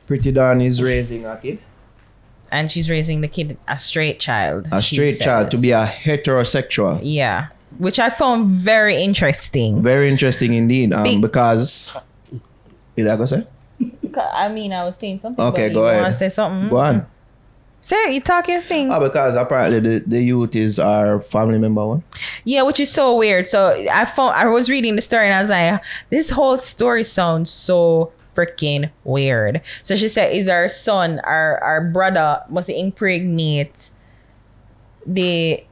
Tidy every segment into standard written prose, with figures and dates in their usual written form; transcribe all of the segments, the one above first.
Pretti Don is raising a kid. And she's raising the kid a straight child. A straight child to be a heterosexual. Yeah. Which I found very interesting. Very interesting indeed. Because... Did I go say? I mean, I was saying something. Okay, but go you ahead. want to say something? Go on. Say it, you talk your thing. Because apparently the youth is our family member one. Yeah, which is so weird. So I was reading the story and I was like, this whole story sounds so freaking weird. So she said, is our son, our brother must impregnate the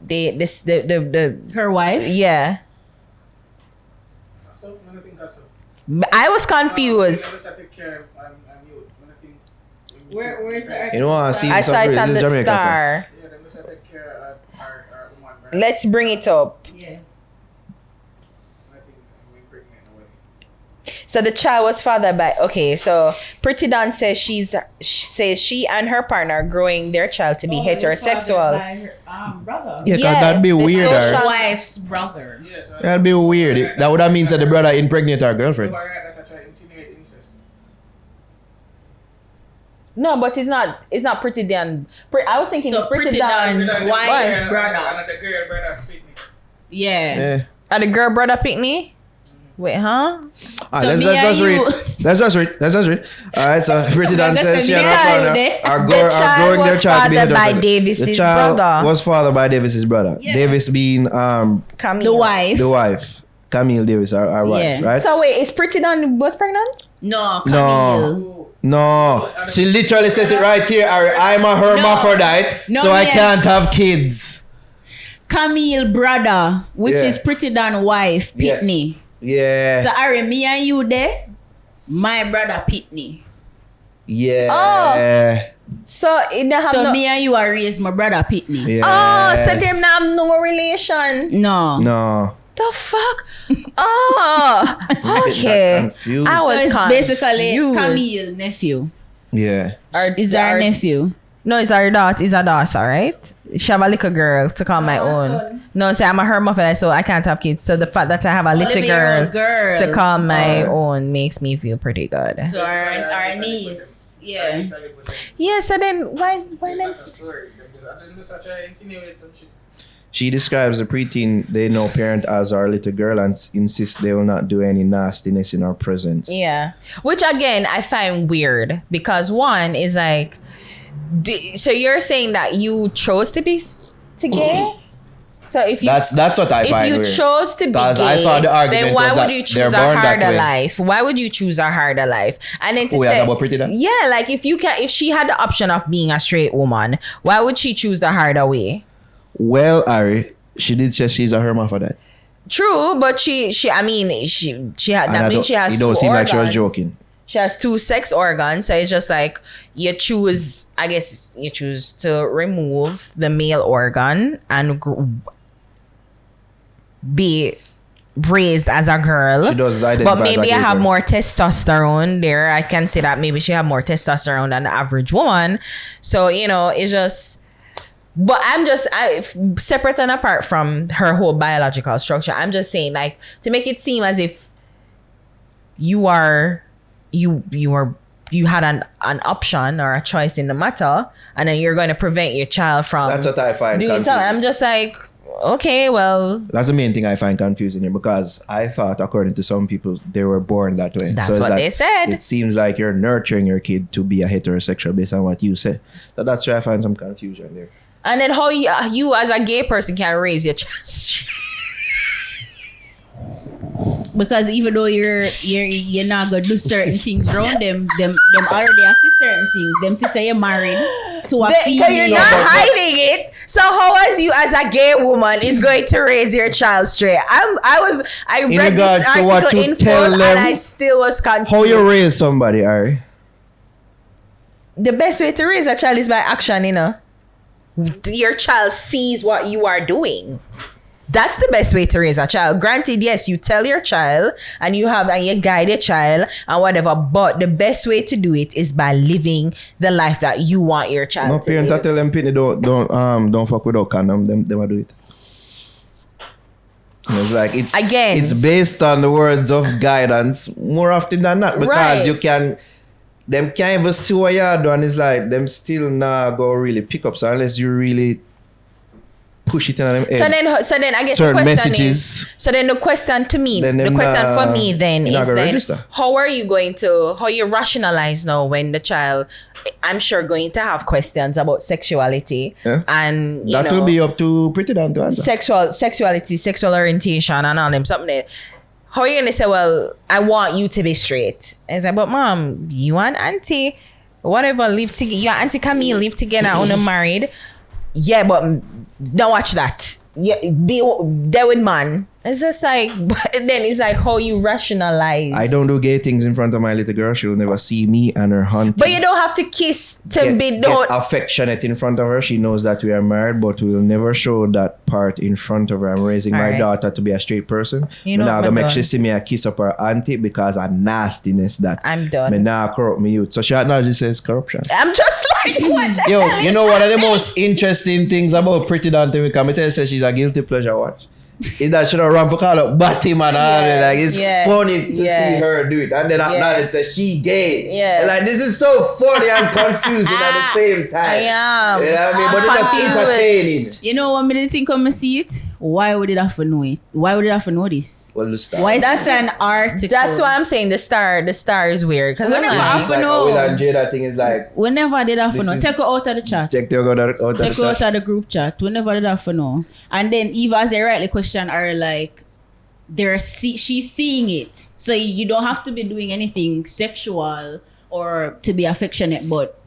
her wife? Yeah. I was confused. Where's the You know what I see? I saw it on the Star. Let's bring it up. Yeah. So the child was fathered by, okay, so Pretti Don says she and her partner are growing their child to be heterosexual. By her, brother. Yeah, because that'd be weird. social- Wife's brother. That'd be weird. That would have means that the brother impregnate our girlfriend. No, but it's not Pretti Don. I was thinking it's Pretti Don. Wife's brother. Yeah. And the girl brother picnic? Wait, huh? Let's just read. All right, so Pretti Don says she and her partner are growing their child to be fathered by heterosexual. Davis's The child brother. was fathered by Davis's brother. Yeah. Davis being Camille. The wife. Camille Davis, our wife, Yeah. right? So wait, is Pretti Don was pregnant? No, Camille. No, she literally says it right here. I'm a hermaphrodite, No, so I yeah. can't have kids. Camille brother, which Yeah. is Pretti Don wife, Yes. Pitney. Yeah. So Ari, me and you there, my brother Pitney. Yeah. So it don't have So no. me and you are raised my brother Pitney. Yes. Oh, so them not have no relation. No. No. The fuck? Oh, okay. Confused. I So was it's basically confused. Camille's nephew. Yeah. Is our nephew. No, it's our daughter. It's a daughter, right? She have a little girl to call my own. son. No, so I'm a hermaphrodite, so I can't have kids. So the fact that I have a little 11-year-old girl to call my own makes me feel pretty good. So our niece. Yeah. Yeah. So then why them? She describes the preteen they know parent as our little girl and insists they will not do any nastiness in our presence. Yeah. Which again I find weird because one is like, so you're saying that you chose to be gay? So if you That's what I find if you weird. chose to be Because gay, I thought the argument then why was would that you they're choose a born that harder way. life? Why would you choose a harder life? And then to We are say, about Pretti Don? yeah, like if she had the option of being a straight woman, why would she choose the harder way? Well, Ari, she did say she's a hermaphrodite. True, but she had. That means she has. It don't two seem like she was organs. joking. She has two sex organs, so it's just like you choose. I guess you choose to remove the male organ and be raised as a girl. She does identify but maybe as I a have girl. more testosterone there. I can say that maybe she have more testosterone than the average woman. So it's just. But I'm just separate and apart from her whole biological structure. I'm just saying, like, to make it seem as if you had an option or a choice in the matter, and then you're going to prevent your child from. That's what I find doing confusing. something. I'm just like, okay, well, That's the main thing I find confusing here because I thought, according to some people, they were born that way. That's it's what like, they said. It seems like you're nurturing your kid to be a heterosexual based on what you said. So that's where I find some confusion there. and then how you as a gay person can raise your child. Because even though you're not gonna do certain things around them already see certain things. Them to say you're married to a Because female. you're not hiding it. So how as you as a gay woman is going to raise your child straight? I In read regards this to what article you in tell full them, and I still was confused. How you raise somebody, Ari? The best way to raise a child is by action, Your child sees what you are doing. That's the best way to raise a child. Granted, yes, you tell your child and you guide your child and whatever, but the best way to do it is by living the life that you want your child No to parent live. tell them Pitney don't fuck without condom. Them will do it. It's like it's based on the words of guidance more often than not because Right. you can them can't even see what you're doing. It's like them still not go really pick up. So unless you really push it in on them head. So then I guess certain the question messages. is, so then the question to me, Then the them question not- for me then you're not is gonna then register. how you rationalize now when the child, I'm sure, going to have questions about sexuality and That will be up to Pretti Don to answer. sexuality, sexual orientation and all them something. How are you gonna say, well, I want you to be straight? And it's like, but mom, you and auntie, whatever, live together. You and auntie Camille live together, unmarried. Yeah, but don't watch that. Yeah, be there with man. It's just like, but then it's like how you rationalize. I don't do gay things in front of my little girl. She'll never see me and her hunt. But you don't have to kiss to be Get affectionate in front of her. She knows that we are married, but we'll never show that part in front of her. I'm raising my Alright. daughter to be a straight person. You know I'm not what, gonna make I'm she done. see me a kiss up her auntie because of nastiness that I'm done. me nah corrupt me youth. So she acknowledges says corruption. I'm just like, what the Yo, hell you is know that? one of the most interesting things about Pretti Don to me? Come tell you, say she's a guilty pleasure watch. Is that she don't run for call up Batty man and all that. Like it's funny to see her do it. And then acknowledge say she gay. Yeah. And like this is so funny and confusing at the same time. I am. You know what I mean? But it's just Confused. entertaining. You know what me didn't think when I see it? Why would it have to know it? Why would it have to know this? Well, the star. Why is that's an article? That's why I'm saying the star is weird. Because I'm Whenever like, It's like know. a Will and Jada thing is like Whenever did have to This know, is- take her out of the chat. check to go out of the Take her out chat. of the group chat. Whenever did have to know. And then Eva, as they rightly question, are like, she's seeing it. So you don't have to be doing anything sexual or to be affectionate, but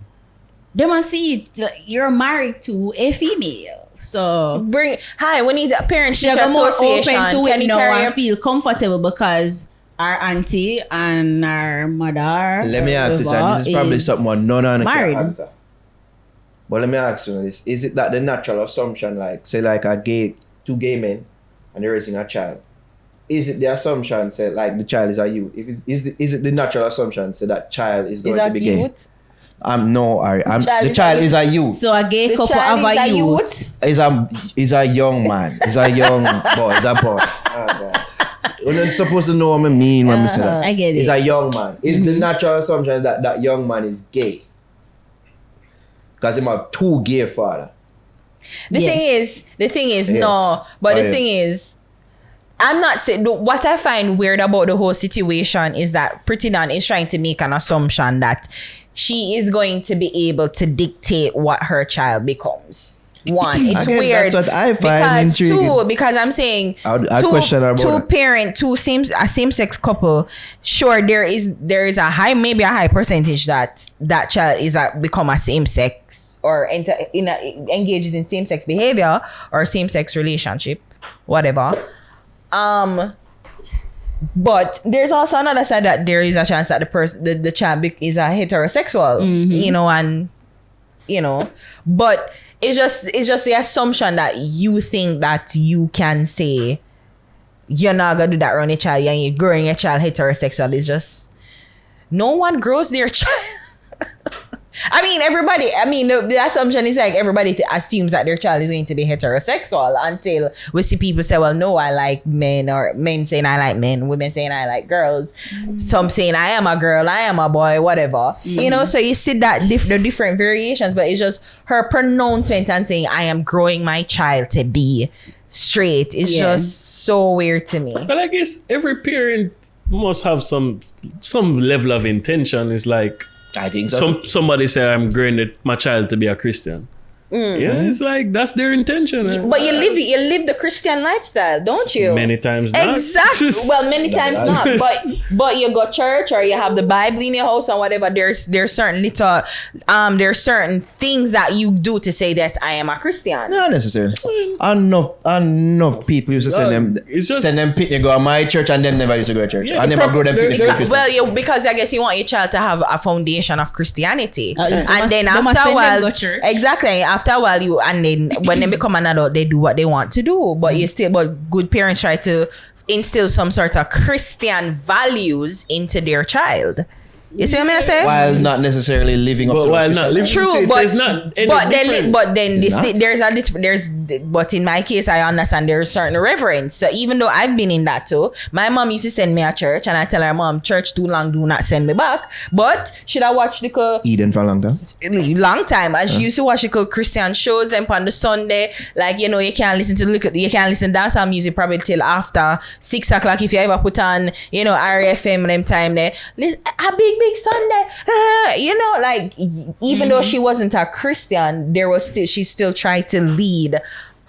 they must see it. Like, you're married to a female. So we need a parent she'll teacher go more association. open to Can it you now carry and feel comfortable because our auntie and our mother. Let me ask you, and this is probably something what none of them married. can answer. But let me ask you this. Is it that the natural assumption, like, say like two gay men and they're raising a child? Is it the assumption, say, like the child is a youth? Is it the natural assumption, say that child is going to be gay? No, Ari. The child is a youth. So a gay couple of a youth. Is a young man. Is a young boy. Is a boy. Oh, God. You're not supposed to know what I mean when I say that. I get it. Is a young man. Is the natural assumption that that young man is gay? Because he have two gay father. The thing is, no. But the thing is, I'm not saying, what I find weird about the whole situation is that Pretti Don is trying to make an assumption that she is going to be able to dictate what her child becomes. One, it's Again, weird. that's what I find because intriguing. because I'm saying I'd question her about that. same sex couple. Sure, there is a high percentage that child is become a same sex or engages in same sex behavior or same sex relationship, whatever. But there's also another side that there is a chance that the child is a heterosexual, but it's just the assumption that you think that you can say you're not gonna do that around your child and you're growing your child heterosexual. It's just no one grows their child. The assumption is like everybody assumes that their child is going to be heterosexual until we see people say, well, no, I like men, or men saying I like men, women saying I like girls, some saying I am a girl, I am a boy, whatever. So you see that the different variations, but it's just her pronouncement and saying I am growing my child to be straight. It's just so weird to me. But I guess every parent must have some level of intention. It's like, I think so. Somebody say I'm growing my child to be a Christian. Yeah, it's like that's their intention. But you live the Christian lifestyle, don't you? Many times not. Exactly. Well, many times not. But you go church or you have the Bible in your house or whatever. There's certain there's certain things that you do to say that I am a Christian. Not necessarily. Enough people used to send them picnic go to my church and them never used to go to church. Yeah, I never grow them picnic. Well, because I guess you want your child to have a foundation of Christianity, and then they must after a send them while, go church. exactly. After a while, when they become an adult, they do what they want to do. But good parents try to instill some sort of Christian values into their child. You see what I say? While not necessarily living up But to while those not living True, to it, so but it's not any but then different. but in my case, I understand there's certain reverence. So even though I've been in that too, my mom used to send me a church, and I tell her, Mom, church too long, do not send me back. But should I watch the Eden for a long time. long time? And she used to watch the Christian shows and on the Sunday, like you can't listen to dancehall music probably till after 6 o'clock if you ever put on RFM and them time there. Listen, a big Sunday, like even though she wasn't a Christian, she still tried to lead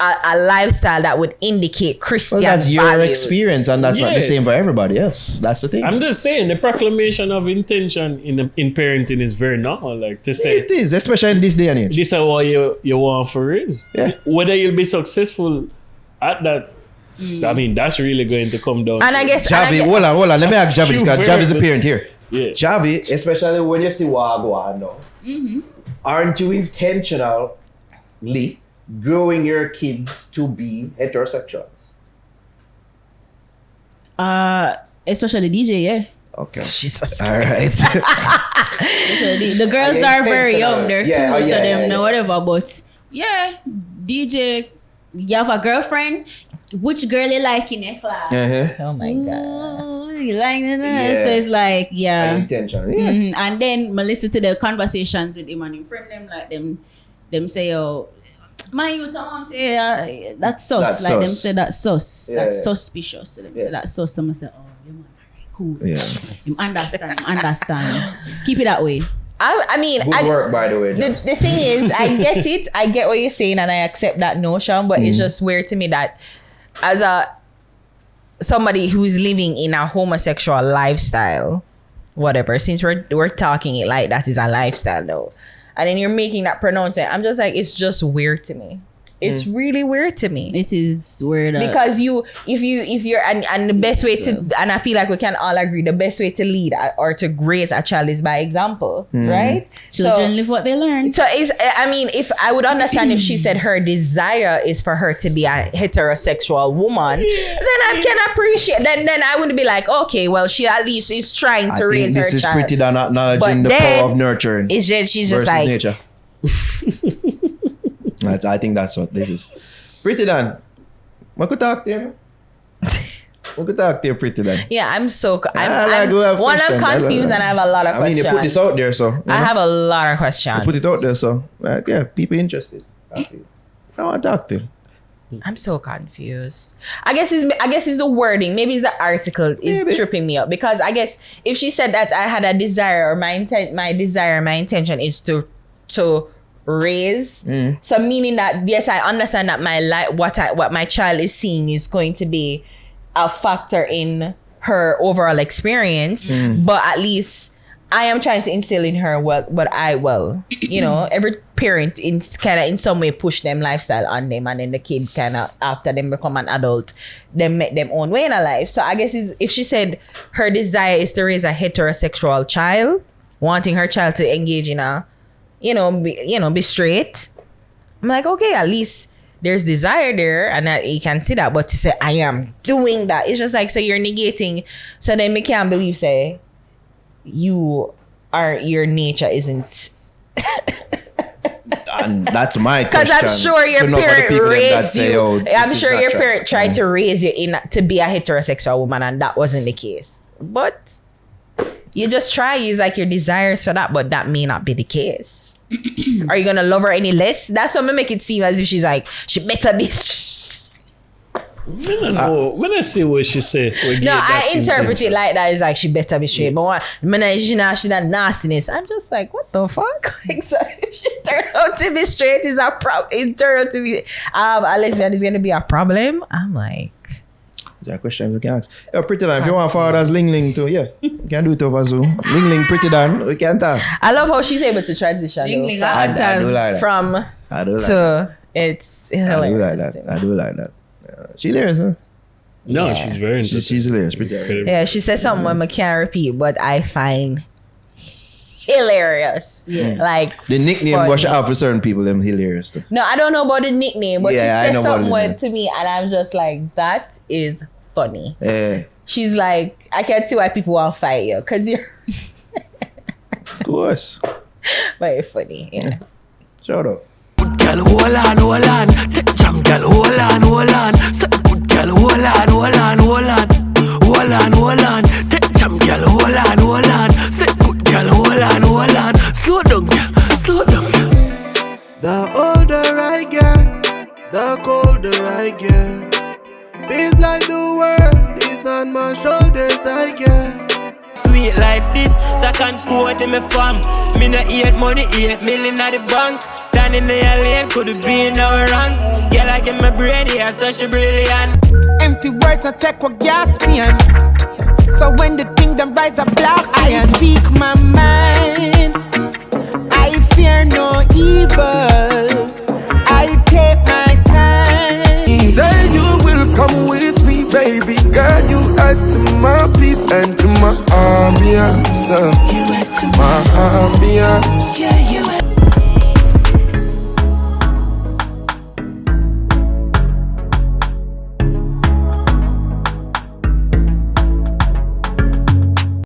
a lifestyle that would indicate Christian Well, that's your values. experience, and that's not Yeah. the same for everybody else. That's the thing. I'm just saying the proclamation of intention in parenting is very normal. Like to say It is, especially in this day and age. this is what you want for is. Yeah. Whether you'll be successful at that, I mean, that's really going to come down. And to I guess Javi, hold on. Let me ask Javi, True, because very Javi is the good. parent here. Yeah. Javi, especially when you see what go on now, aren't you intentionally growing your kids to be heterosexuals? Especially DJ, yeah. Okay. Jesus All right. Especially the girls Okay, are very intentional. young there Yeah, too, oh, so yeah, them yeah, know yeah. whatever. But yeah, DJ, you have a girlfriend. Which girl you like in a class? Uh-huh. Oh my God. Ooh, you like that? Yeah. So it's like, yeah. Intentional. Yeah. And then I listen to the conversations with him and him friend them, like them say, oh, my youth aunt, yeah, that's sus. That's like them sus. say that's sus. Yeah, That's yeah. suspicious. So them say Yes. that's sus. Someone say, oh, you man, cool. Yeah. You understand. Keep it that way. I mean, Good work, by the way. the Javi. thing is, I get it. I get what you're saying, and I accept that notion. But it's just weird to me that as somebody who's living in a homosexual lifestyle, whatever, since we're talking it like that is a lifestyle though, and then you're making that pronouncement, I'm just like, it's just weird to me. It's really weird to me. It is weird. Because if you're and the best way to, and I feel like we can all agree, the best way to lead or to raise a child is by example, right? children live what they learn. So I mean, if I would understand if she said her desire is for her to be a heterosexual woman, then I can appreciate. Then I would be like, okay, well, she at least is trying I to think raise this her is child. pretty than acknowledging But the then power of nurturing It's just she's versus just like, nature. I think that's what this is. Pretty Don, we could talk to you. We could talk to you, Pretty Don. yeah, I'm so like, we have I'm questions. confused and I have a lot of I mean, questions. you put this out there, so. you I know. have a lot of questions. Put it out there, so yeah, people interested. I want to talk to you. I'm so confused. I guess it's the wording. Maybe it's the article is Maybe. tripping me up, because I guess if she said that I had a desire or my intention is to raise, so meaning that yes, I understand that what my child is seeing is going to be a factor in her overall experience, but at least I am trying to instill in her every parent in some way push them lifestyle on them, and then the kid kind of after them become an adult, them make them own way in a life. So I guess if she said her desire is to raise a heterosexual child, wanting her child to engage in a, be straight, I'm like, okay, at least there's desire there, and that you can see that. But to say I am doing that, it's just like, so you're negating. So then me can't believe say your nature isn't. And that's my question. Because I'm sure your To know for the parent people them that raised say, you. oh, I'm this is sure your natural. parent tried to raise you to be a heterosexual woman, and that wasn't the case. But you just try, use like your desires for that, but that may not be the case. Are you gonna love her any less? That's what me make it seem as if she's like, she better be. I don't know. When I see what she said, No, I interpret it like that. It's like she better be straight. But when she that nastiness, I'm just like, what the fuck? Like, so if she turned out to be straight, is a problem. It turned out to be a lesbian is gonna be a problem. I'm like, Is that a question we can ask? Yeah, Pretty Don, if you want to forward us Ling Ling too, yeah, you can do it over Zoom. Ling Ling, Pretty Don, we can talk. I love how she's able to transition Ling though, Ling, from- I do like that. from I do like that. to it's I do hilarious. like that. I do like that. She hilarious, huh? No, she's very interesting. She's hilarious. Pretty Don. Yeah, she said something I can't repeat, but I find hilarious. Yeah. Like The nickname funny. was out for certain people, them hilarious too. No, I don't know about the nickname, but Yeah, I she know said about something the name. to me, and I'm just like, that is funny. Eh. She's like, I can see why people want to fight you, because you're Of course. Very funny. Yeah. Shut up. Girl, hold on. Take jam, girl, hold on. Say, good girl, hold on. Take jam, girl, hold on. Say, good girl, hold on. Slow down, girl. The older I get, the colder I get. Feels like the world is on my shoulders, I guess. Sweet life this, second code in my farm. Me no 8 money, 8 million at the bank. Down in the lane, could be in our rank. Yeah, like in my brain, yeah, such a brilliant. Empty words not take what gas me on. So when the thing them rise up black, I speak my mind. I fear no evil. I take my time. Say you will come with me, baby girl. You add to my peace and to my ambience. You add to my ambience. Yeah, you add